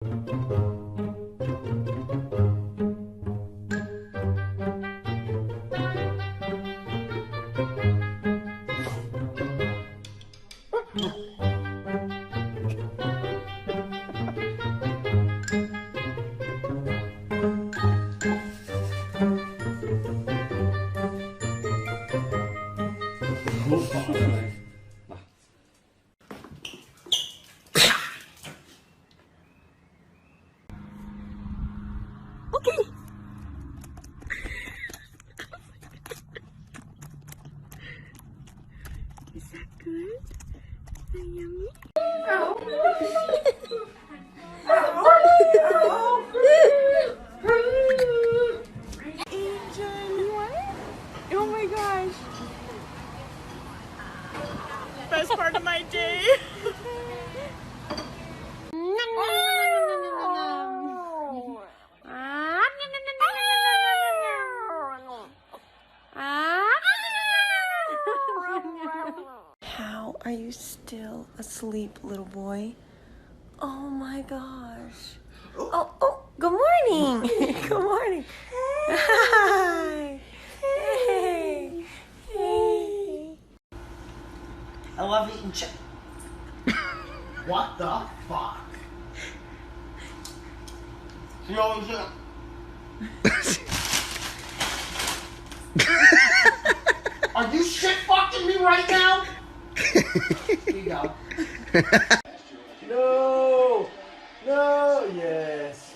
Okay. Is that good? Is that yummy? Angel, what? Oh my gosh. Best part of my day. How are you still asleep, little boy? Oh my gosh. Oh, good morning. Good morning. Hi. Hey. Hey. I love eating chicken. What the fuck? You know what Are you shit fucking me right now? Here you go. No! No! Yes!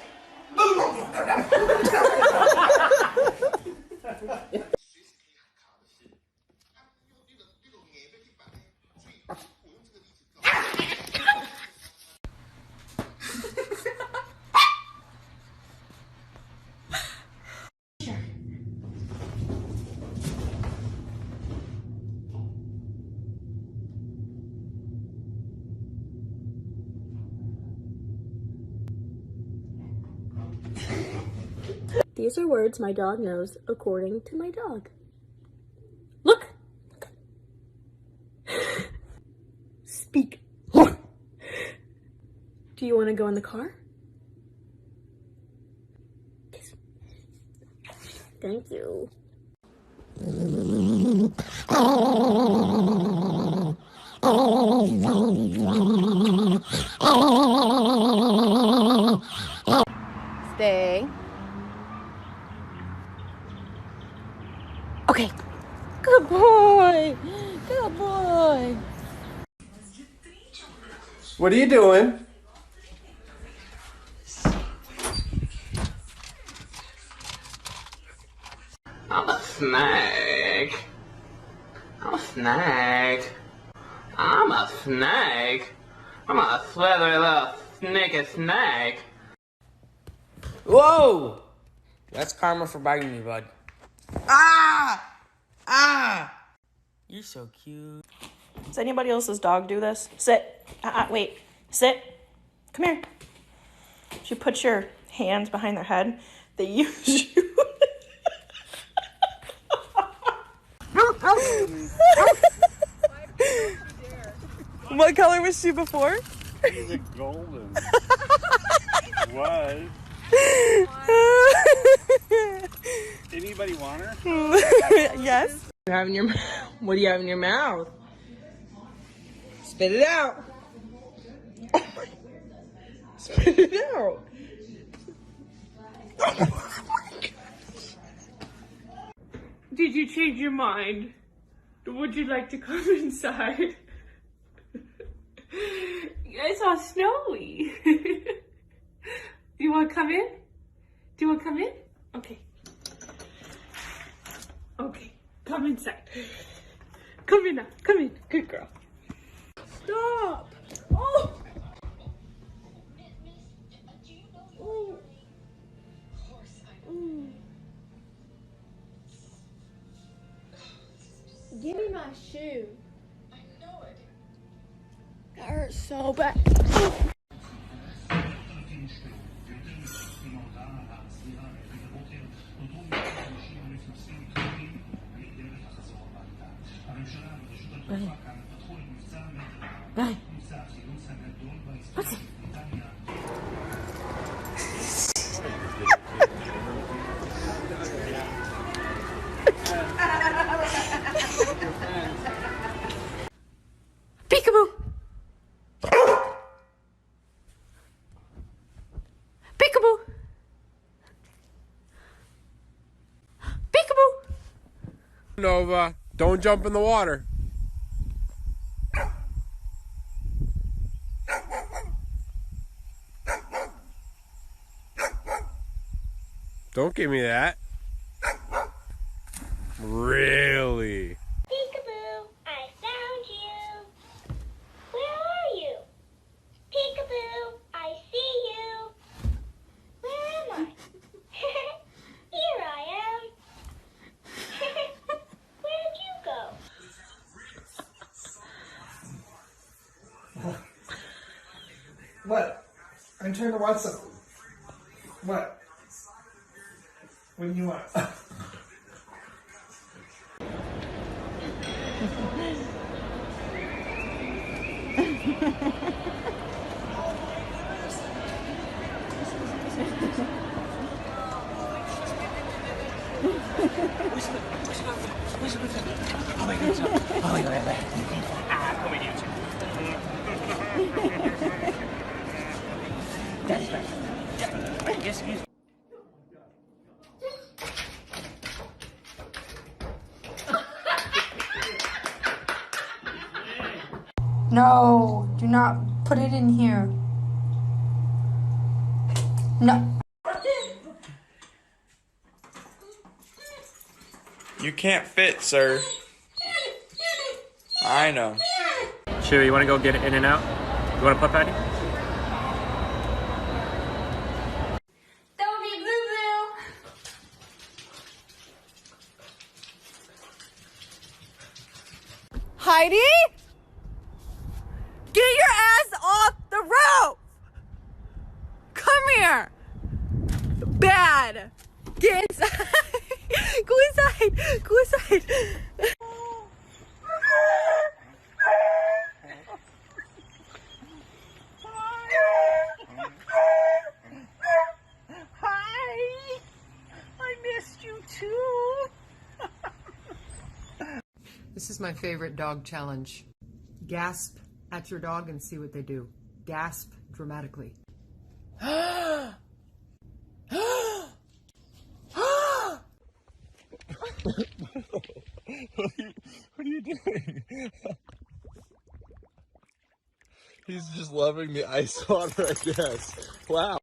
These are words my dog knows according to my dog. Look. Speak. Do you want to go in the car? Thank you. Stay. Okay. Good boy. Good boy. What are you doing? I'm a snake. I'm a snake. I'm a snake. I'm a slithery little sneaky snake. Whoa! That's karma for biting me, bud. Ah! Ah! You're so cute. Does anybody else's dog do this? Sit. Wait. Sit. Come here. You put your hands behind their head. They use you. What color was she before? She's a golden. What? Anybody want her? Yes. What do you have in your mouth? Spit it out. Oh my. Spit it out. Oh my gosh. Did you change your mind? Would you like to come inside? It's all snowy. You want to come in? Do you want to come in? Okay. Okay, come inside. Come in now. Come in. Good girl. Stop. Oh. Give me my shoe. I know it. That hurts so bad. Vai. Pode ser. Nova, don't jump in the water. Don't give me that. Really? Peekaboo, I found you. Where are you? Peekaboo, I see you. Where am I? Here I am. Where'd you go? What? I'm trying to watch something. What? What do you want? No, do not put it in here. No. You can't fit, sir. I know. Chewy, you want to go get in and out? You want to putt patty? Don't be blue. Heidi? Get your ass off the roof! Come here! Bad! Get inside! Go inside! Go inside! Hi! I missed you too! This is my favorite dog challenge. Gasp at your dog and see what they do. Gasp dramatically. What are you doing? He's just loving the ice water, I guess. Wow.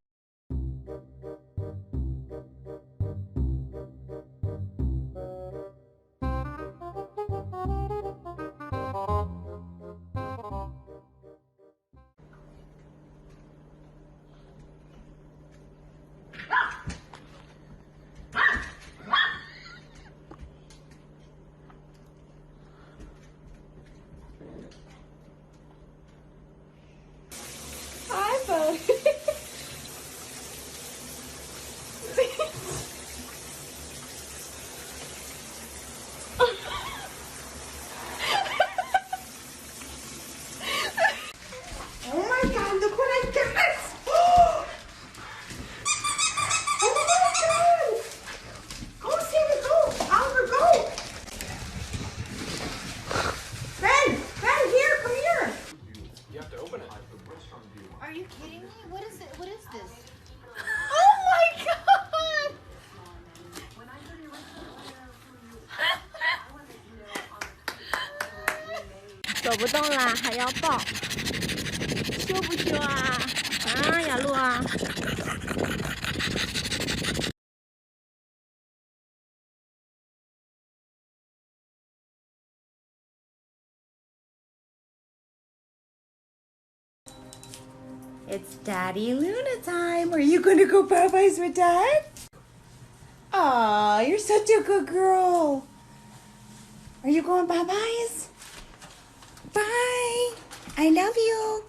Oh my god, look what I got! Oh my god! Go, Sammy, go! Oliver, go! Ben, here, come here! You have to open it. Are you kidding me? What is it? What is this? Oh my god! 走不动啦，还要抱，羞不羞啊？啊，雅露啊！ It's Daddy Luna time. Are you gonna go Popeyes with Dad? Aw, you're such a good girl. Are you going Popeyes? Bye. I love you.